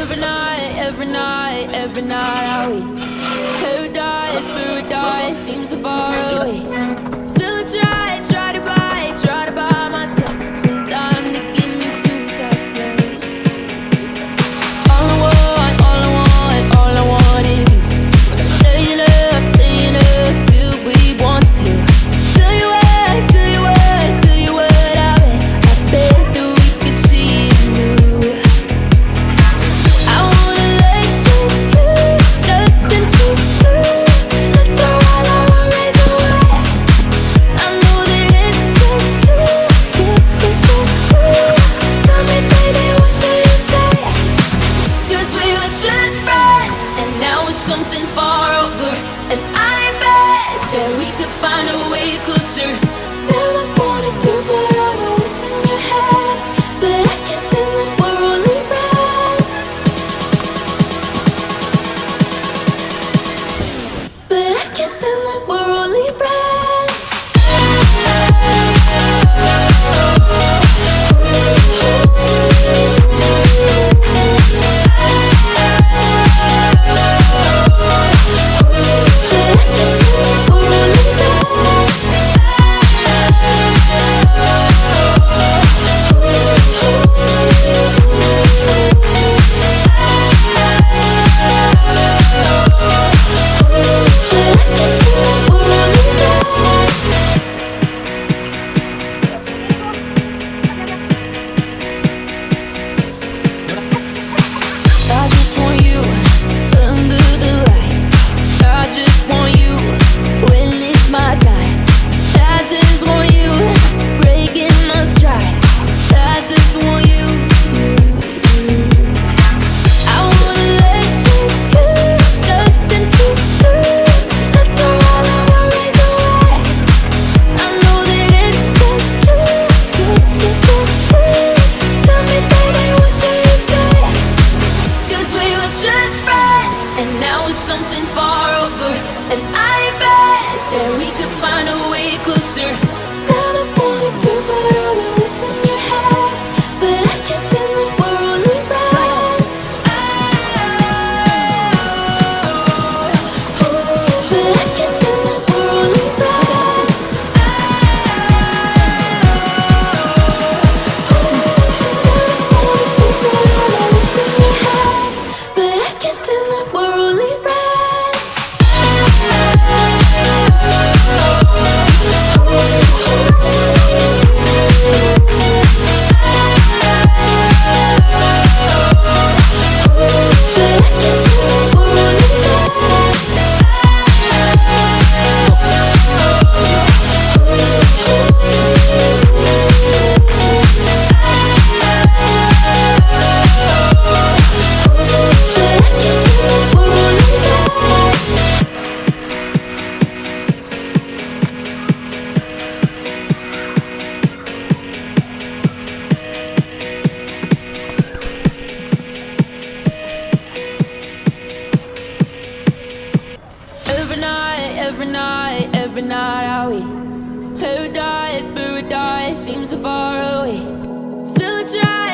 every night are we paradise seems so far away. Still I try to buy myself some time to get me to that place. All I want is you. Staying up till we want to. Tell you what, I bet that we could see it new. I wanna let you nothing to do. Let's throw all our worries away. I know that it takes two to get the cruise. Tell me, baby, what do you say? 'Cause we were just friends, and now it's something far over. And I bet that we could find a way closer. Never wanted to put all of this in your head, but I guess in the we're only friends. But I guess in the we're only friends. I just want you under the lights. I just want you when it's my time. I just want you breaking my stride. I just want you. I wanna let you nothing to do. Let's throw all our worries away. I know that it takes two to get the cruise. Tell me, baby, what do you say? 'Cause we were just friends, and now it's something far over. And I bet that we could find a way closer. Never wanted to put all of this in your head, but I guess in the we're only friends. But I guess in the we're only friends. Never wanted to put all of this in your head, but I guess in the we're only friends. Every night are we paradise seems so far away. Still I